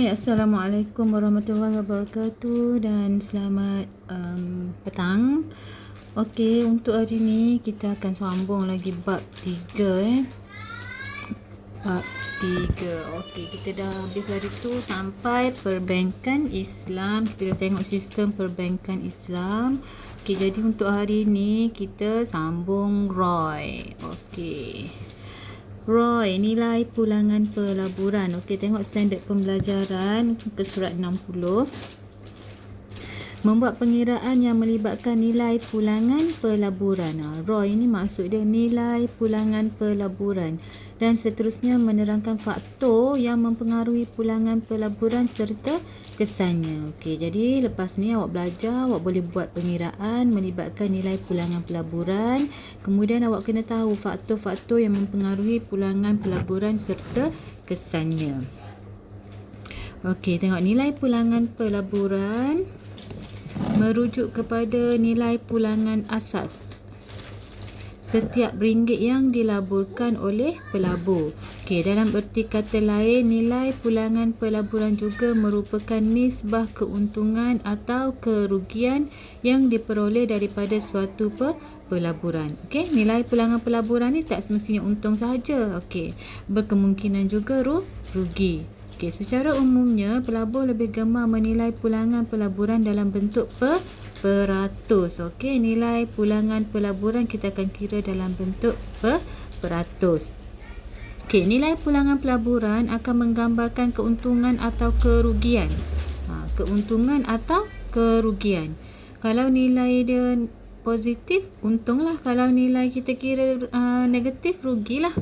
Assalamualaikum warahmatullahi wabarakatuh dan selamat petang. Okey, untuk hari ni kita akan sambung lagi bab 3 Bab 3. Okey, kita dah habis hari tu sampai perbankan Islam. Kita dah tengok sistem perbankan Islam. Okey, jadi untuk hari ni kita sambung ROI. Okey. ROI, nilai pulangan pelaburan. Okey, tengok standard pembelajaran ke surat 60. Membuat pengiraan yang melibatkan nilai pulangan pelaburan. ROI ini maksud dia nilai pulangan pelaburan. Dan seterusnya menerangkan faktor yang mempengaruhi pulangan pelaburan serta kesannya. Okey, jadi lepas ni awak belajar, awak boleh buat pengiraan melibatkan nilai pulangan pelaburan. Kemudian awak kena tahu faktor-faktor yang mempengaruhi pulangan pelaburan serta kesannya. Okey, tengok nilai pulangan pelaburan merujuk kepada nilai pulangan asas setiap ringgit yang dilaburkan oleh pelabur. Okey, dalam erti kata lain, nilai pulangan pelaburan juga merupakan nisbah keuntungan atau kerugian yang diperoleh daripada suatu pelaburan. Okey, nilai pulangan pelaburan ni tak semestinya untung sahaja. Okey, berkemungkinan juga rugi. Okey, secara umumnya pelabur lebih gemar menilai pulangan pelaburan dalam bentuk peratus. Okey, nilai pulangan pelaburan kita akan kira dalam bentuk peratus. Okey, nilai pulangan pelaburan akan menggambarkan keuntungan atau kerugian. Keuntungan atau kerugian. Kalau nilai dia positif, untunglah. Kalau nilai kita kira negatif, rugilah.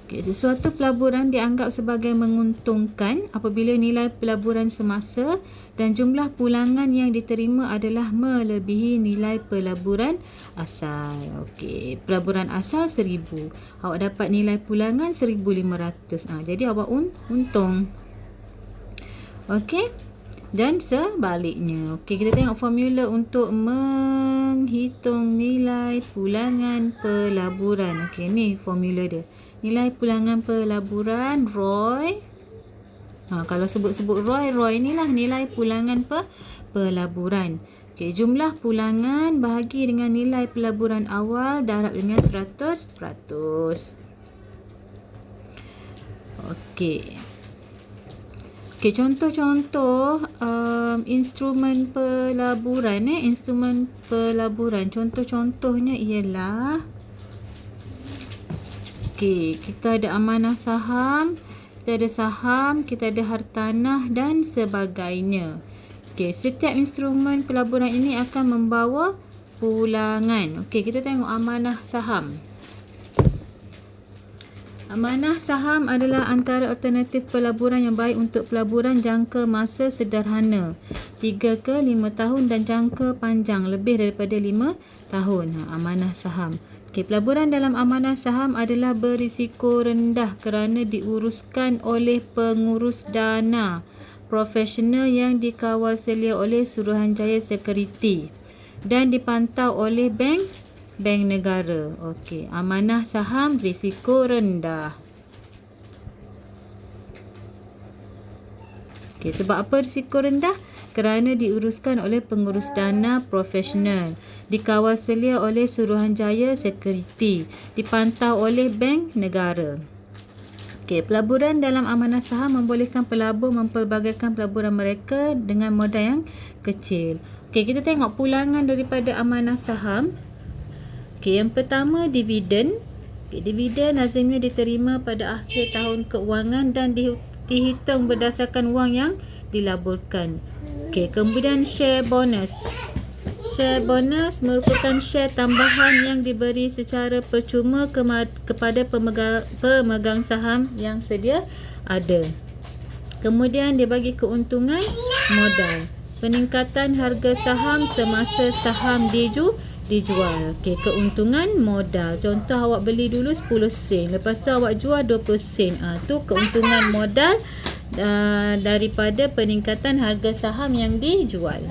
Okay, sesuatu pelaburan dianggap sebagai menguntungkan apabila nilai pelaburan semasa dan jumlah pulangan yang diterima adalah melebihi nilai pelaburan asal. Okey, pelaburan asal 1000. Awak dapat nilai pulangan 1500. Jadi awak untung. Okey. Dan sebaliknya. Okey, kita tengok formula untuk menghitung nilai pulangan pelaburan. Okey, ni formula dia. Nilai pulangan pelaburan ROI. Kalau sebut-sebut ROI inilah nilai pulangan pelaburan. Okey, jumlah pulangan bahagi dengan nilai pelaburan awal darab dengan 100%. Okey. Okey, contoh-contoh instrumen pelaburan. Instrumen pelaburan. Contoh-contohnya ialah okey, kita ada amanah saham, kita ada hartanah dan sebagainya. Okey, setiap instrumen pelaburan ini akan membawa pulangan. Okey, kita tengok amanah saham. Amanah saham adalah antara alternatif pelaburan yang baik untuk pelaburan jangka masa sederhana 3 ke 5 tahun dan jangka panjang lebih daripada 5 tahun. Amanah saham. Okey, pelaburan dalam amanah saham adalah berisiko rendah kerana diuruskan oleh pengurus dana profesional yang dikawal selia oleh Suruhanjaya Security dan dipantau oleh bank negara. Okey, amanah saham risiko rendah. Okey, sebab apa risiko rendah? Kerana diuruskan oleh pengurus dana profesional, dikawal selia oleh Suruhanjaya Security, dipantau oleh bank negara. Okey, pelaburan dalam amanah saham membolehkan pelabur mempelbagaikan pelaburan mereka dengan modal yang kecil. Okey, kita tengok pulangan daripada amanah saham. Okey, yang pertama dividen. Okey, dividen lazimnya diterima pada akhir tahun keuangan dan dihitung berdasarkan wang yang dilaburkan. Okey, kemudian share bonus. Share bonus merupakan share tambahan yang diberi secara percuma kepada pemegang saham yang sedia ada. Kemudian dia bagi keuntungan modal. Peningkatan harga saham semasa saham dijual. Okey, keuntungan modal. Contoh awak beli dulu 10 sen, lepas tu awak jual 20 sen. Tu keuntungan modal daripada peningkatan harga saham yang dijual.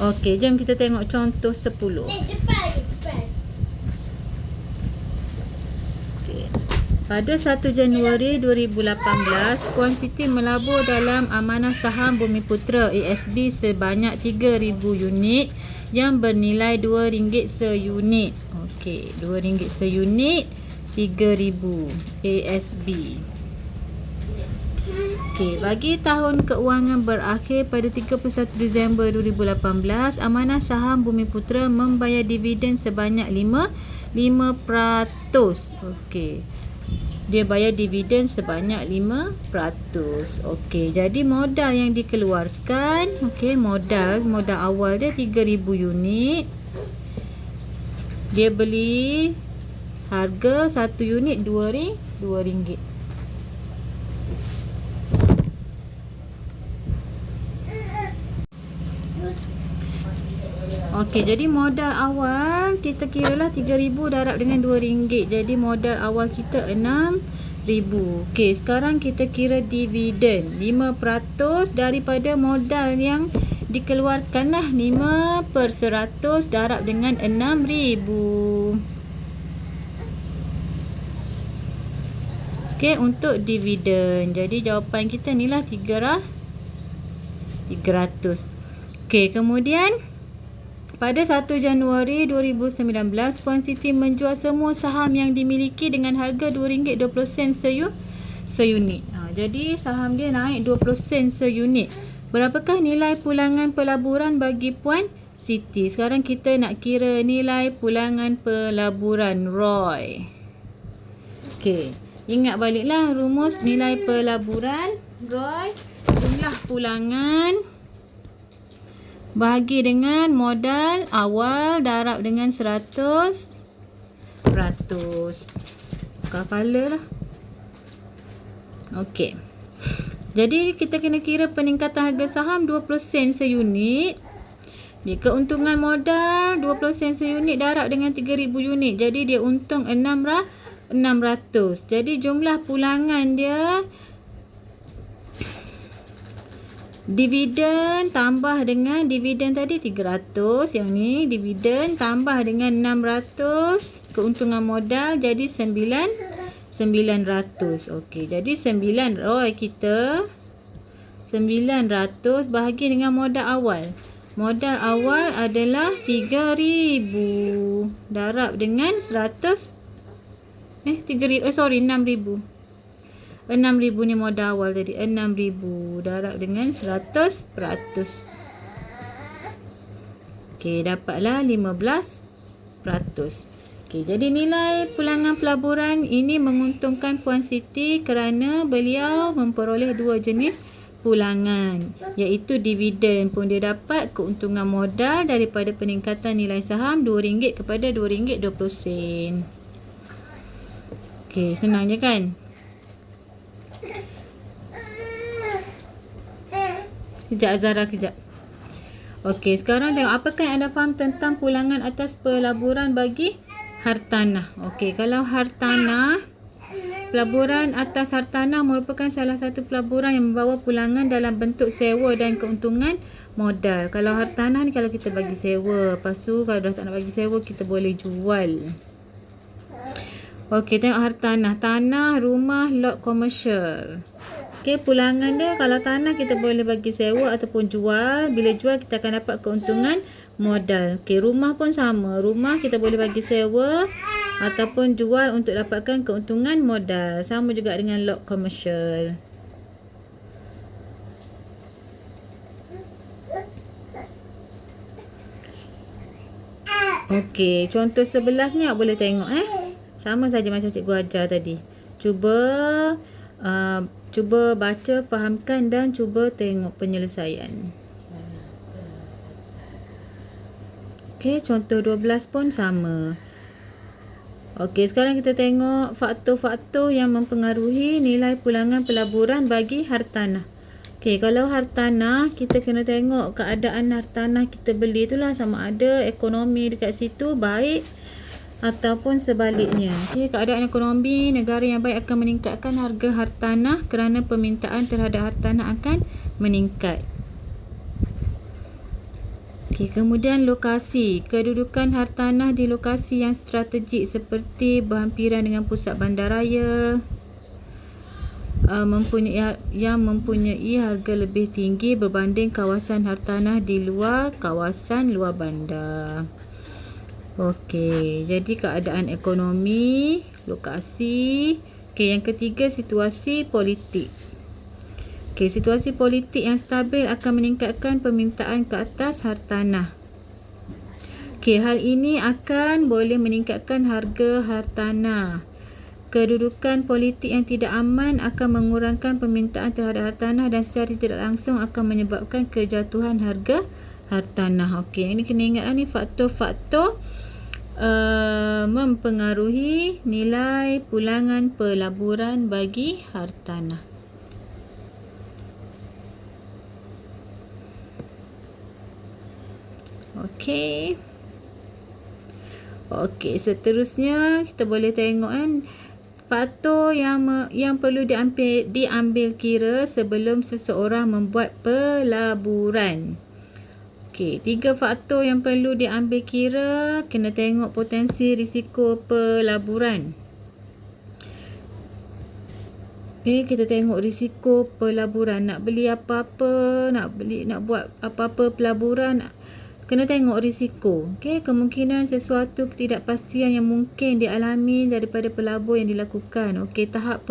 Okey, jom kita tengok contoh 10. Pada 1 Januari 2018, Puan Siti melabur dalam amanah saham Bumiputera ASB sebanyak 3,000 unit yang bernilai RM2 seunit. Okey, RM2 seunit, 3,000 ASB. Okey, bagi tahun keuangan berakhir pada 31 Disember 2018, amanah saham Bumiputera membayar dividen sebanyak 5%. Okey. Dia bayar dividen sebanyak 5%. Okey, jadi modal yang dikeluarkan, okey, modal awal dia 3,000 unit. Dia beli harga 1 unit RM2. Okey, jadi modal awal kita kiralah 3,000 darab dengan RM2. Jadi modal awal kita 6,000. Okey, sekarang kita kira dividen 5% daripada modal yang dikeluarkan lah. 5/100 darab dengan 6,000. Okey, untuk dividen. Jadi jawapan kita ni lah 300. Okey, kemudian pada 1 Januari 2019, Puan Siti menjual semua saham yang dimiliki dengan harga RM2.20 seunit. Jadi saham dia naik 20 sen seunit. Berapakah nilai pulangan pelaburan bagi Puan Siti? Sekarang kita nak kira nilai pulangan pelaburan ROI. Okey, ingat baliklah rumus nilai pelaburan ROI. Jumlah pulangan bahagi dengan modal awal darab dengan 100%. Color lah. Okey. Jadi kita kena kira peningkatan harga saham 20 sen seunit. Keuntungan modal 20 sen seunit darab dengan 3,000 unit. Jadi dia untung 600. Jadi jumlah pulangan dia dividen tambah dengan dividen tadi 300, yang ni dividen tambah dengan 600 keuntungan modal jadi 900. Okey, jadi 9 ROI kita 900 bahagi dengan modal awal. Modal awal adalah 3,000 darab dengan 100 6,000. 6,000 ni modal awal tadi. 6,000 darab dengan 100%. Okey, dapatlah 15%. Okey, jadi nilai pulangan pelaburan ini menguntungkan Puan Siti kerana beliau memperoleh dua jenis pulangan, iaitu dividen pun dia dapat, keuntungan modal daripada peningkatan nilai saham RM2 kepada RM2.20. Okey, senang je kan? Kejap Azara, kejap. Okey, sekarang tengok apakah yang anda faham tentang pulangan atas pelaburan bagi hartanah. Okey, kalau hartanah, pelaburan atas hartanah merupakan salah satu pelaburan yang membawa pulangan dalam bentuk sewa dan keuntungan modal. Kalau hartanah ni kalau kita bagi sewa, lepas tu kalau dah tak nak bagi sewa kita boleh jual. Okey, tengok hartanah, tanah, rumah, lot komersial. Okey, pulangan dia kalau tanah kita boleh bagi sewa ataupun jual. Bila jual kita akan dapat keuntungan modal. Okey, rumah pun sama. Rumah kita boleh bagi sewa ataupun jual untuk dapatkan keuntungan modal. Sama juga dengan lot komersial. Okey, contoh 11 ni awak boleh tengok sama saja macam cikgu ajar tadi. Cuba baca, fahamkan dan cuba tengok penyelesaian. Okey, contoh 12 pun sama. Okey, sekarang kita tengok faktor-faktor yang mempengaruhi nilai pulangan pelaburan bagi hartanah. Okey, kalau hartanah, kita kena tengok keadaan hartanah kita beli itulah, sama ada ekonomi dekat situ baik ataupun sebaliknya. Okey, keadaan ekonomi negara yang baik akan meningkatkan harga hartanah kerana permintaan terhadap hartanah akan meningkat. Okey, kemudian lokasi. Kedudukan hartanah di lokasi yang strategik seperti berhampiran dengan pusat bandaraya, mempunyai harga lebih tinggi berbanding kawasan hartanah di luar kawasan luar bandar. Okey, jadi keadaan ekonomi, lokasi. Okey, yang ketiga situasi politik. Okey, situasi politik yang stabil akan meningkatkan permintaan ke atas hartanah. Okey, hal ini akan boleh meningkatkan harga hartanah. Kedudukan politik yang tidak aman akan mengurangkan permintaan terhadap hartanah dan secara tidak langsung akan menyebabkan kejatuhan harga hartanah. Okey, ini kena ingatlah ni faktor-faktor mempengaruhi nilai pulangan pelaburan bagi hartanah. Okey. Okey, seterusnya kita boleh tengok kan faktor yang perlu diambil kira sebelum seseorang membuat pelaburan. Okey, 3 faktor yang perlu diambil kira. Kena tengok potensi risiko pelaburan. Okey, kita tengok risiko pelaburan. Nak beli apa-apa, nak buat apa-apa pelaburan, kena tengok risiko. Okey, kemungkinan sesuatu ketidakpastian yang mungkin dialami daripada pelabur yang dilakukan. Okey, tahap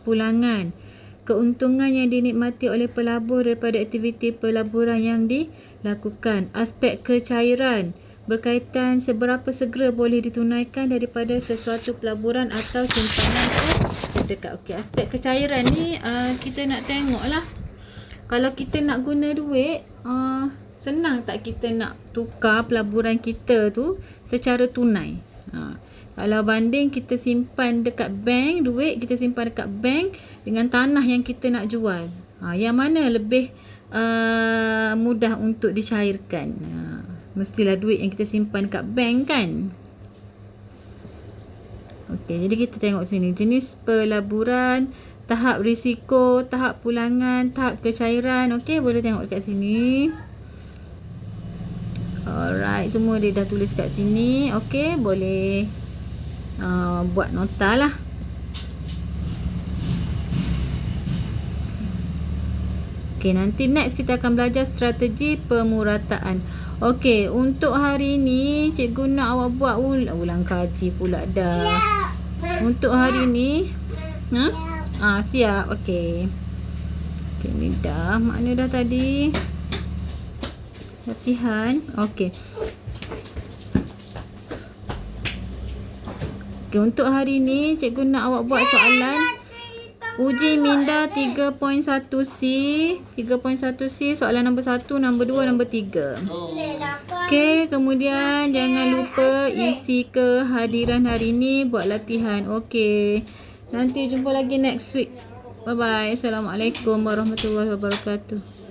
pulangan. Keuntungan yang dinikmati oleh pelabur daripada aktiviti pelaburan yang dilakukan. Aspek kecairan berkaitan seberapa segera boleh ditunaikan daripada sesuatu pelaburan atau simpanan terdekat. Okey, aspek kecairan ni kita nak tengok lah. Kalau kita nak guna duit, senang tak kita nak tukar pelaburan kita tu secara tunai? Kalau banding kita simpan dekat bank, duit kita simpan dekat bank dengan tanah yang kita nak jual, yang mana lebih mudah untuk dicairkan? Mestilah duit yang kita simpan dekat bank kan. Okey, jadi kita tengok sini jenis pelaburan, tahap risiko, tahap pulangan, tahap kecairan. Okey, boleh tengok dekat sini. Alright, semua dia dah tulis kat sini. Okey, boleh buat nota lah. Okey, nanti next kita akan belajar strategi pemurataan. Okey, untuk hari ni cikgu nak awak buat ulang kaji pula dah. Untuk hari ni siap. Okey. Okey, ni dah makna dah tadi latihan. Okey. Okey, untuk hari ni cikgu nak awak buat soalan uji minda 3.1C. 3.1C soalan nombor 1, nombor 2, nombor 3. Okey, kemudian jangan lupa isi kehadiran hari ni buat latihan. Okey. Nanti jumpa lagi next week. Bye bye. Assalamualaikum warahmatullahi wabarakatuh.